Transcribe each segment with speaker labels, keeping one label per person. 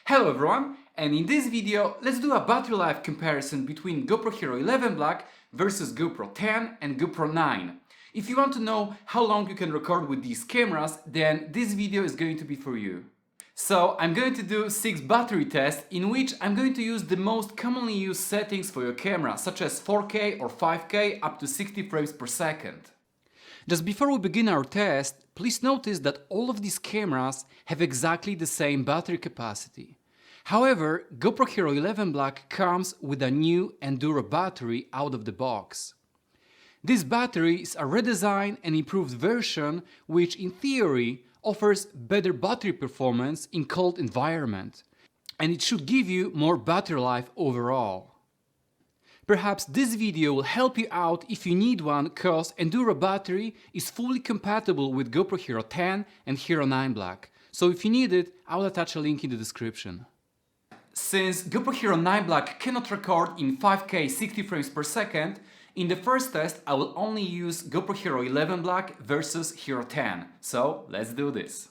Speaker 1: Hello everyone, and in this video let's do a battery life comparison between GoPro Hero 11 Black versus GoPro 10 and GoPro 9. If you want to know how long you can record with these cameras, then this video is going to be for you. So I'm going to do 6 battery tests in which I'm going to use the most commonly used settings for your camera, such as 4K or 5K up to 60 frames per second. Just before we begin our test, please notice that all of these cameras have exactly the same battery capacity. However, GoPro Hero 11 Black comes with a new Enduro Battery out of the box. This battery is a redesigned and improved version which, in theory, offers better battery performance in cold environment, and it should give you more battery life overall. Perhaps this video will help you out if you need one, cause Enduro Battery is fully compatible with GoPro Hero 10 and Hero 9 Black. So if you need it, I will attach a link in the description. Since GoPro Hero 9 Black cannot record in 5K 60 frames per second, in the first test I will only use GoPro Hero 11 Black versus Hero 10. So let's do this.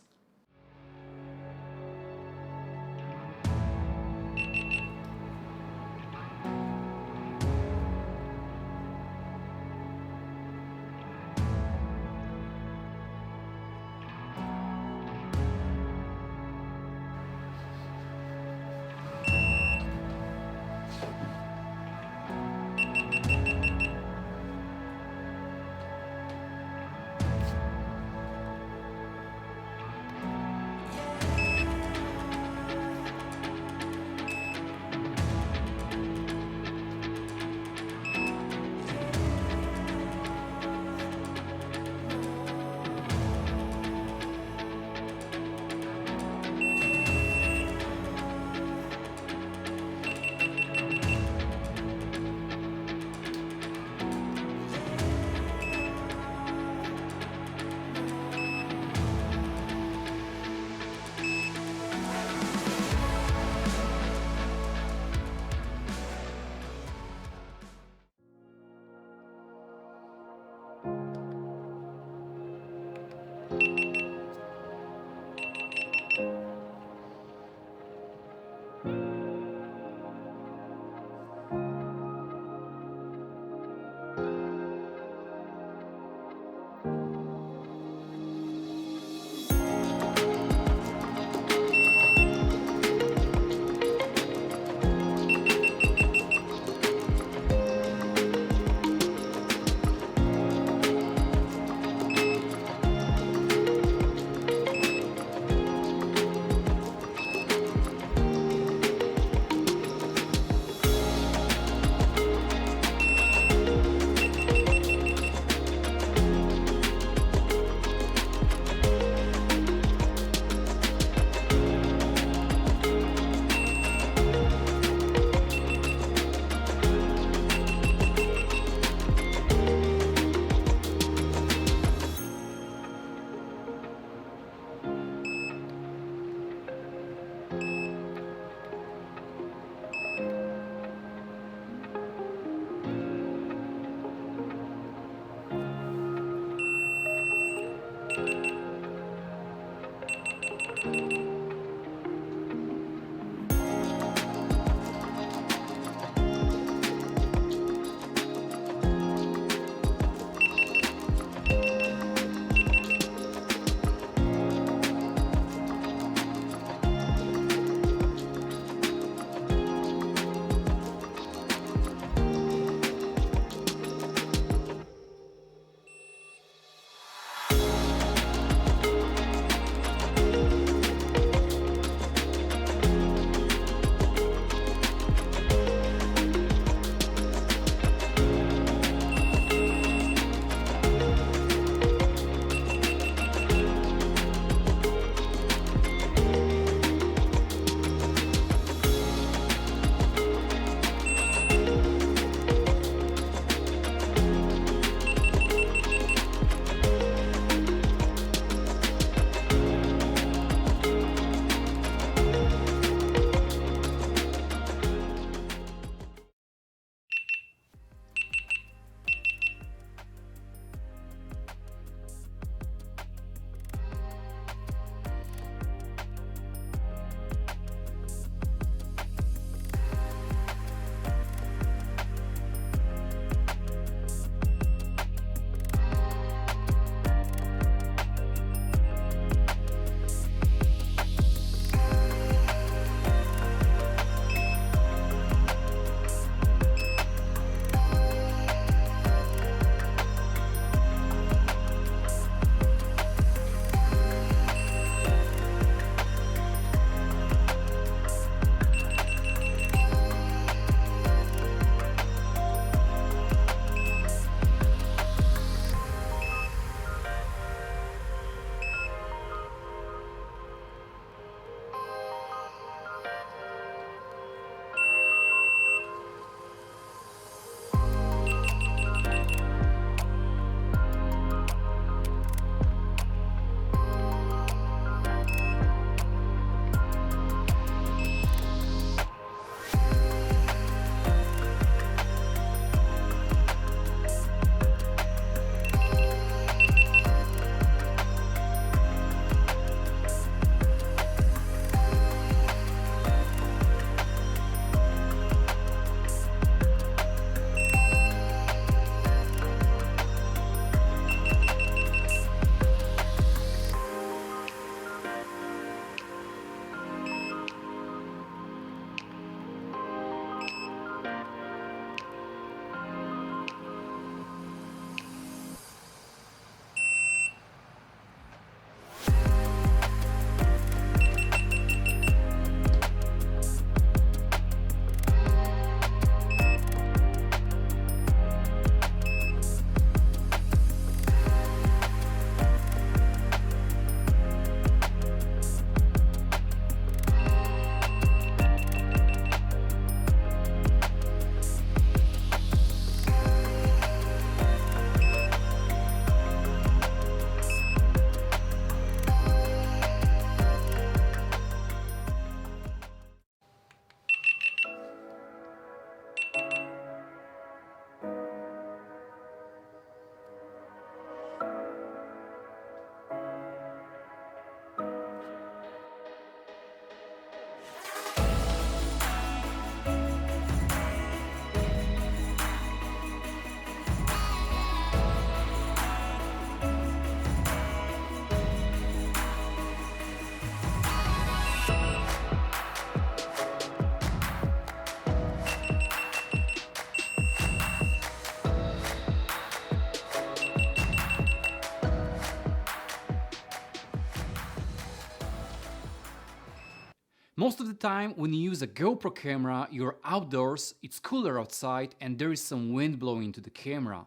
Speaker 1: Most of the time when you use a GoPro camera, you're outdoors, it's cooler outside and there is some wind blowing into the camera.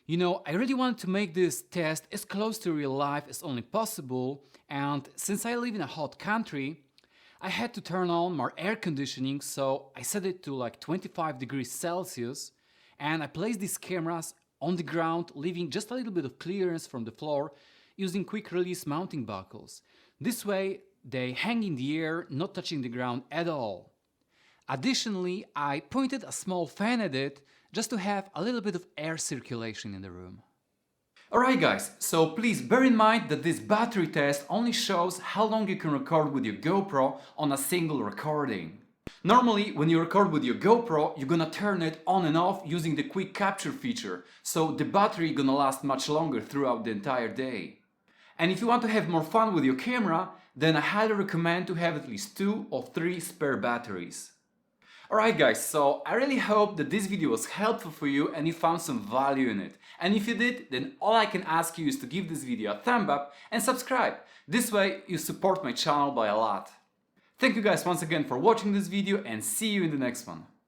Speaker 1: You know, I really wanted to make this test as close to real life as only possible, and since I live in a hot country, I had to turn on my air conditioning, so I set it to like 25 degrees Celsius, and I placed these cameras on the ground, leaving just a little bit of clearance from the floor using quick release mounting buckles. This way they hang in the air, not touching the ground at all. Additionally, I pointed a small fan at it just to have a little bit of air circulation in the room. Alright guys, so please bear in mind that this battery test only shows how long you can record with your GoPro on a single recording. Normally, when you record with your GoPro, you're gonna turn it on and off using the quick capture feature, so the battery gonna last much longer throughout the entire day. And if you want to have more fun with your camera, then I highly recommend to have at least 2 or 3 spare batteries. Alright guys, so I really hope that this video was helpful for you and you found some value in it. And if you did, then all I can ask you is to give this video a thumb up and subscribe. This way you support my channel by a lot. Thank you guys once again for watching this video and see you in the next one.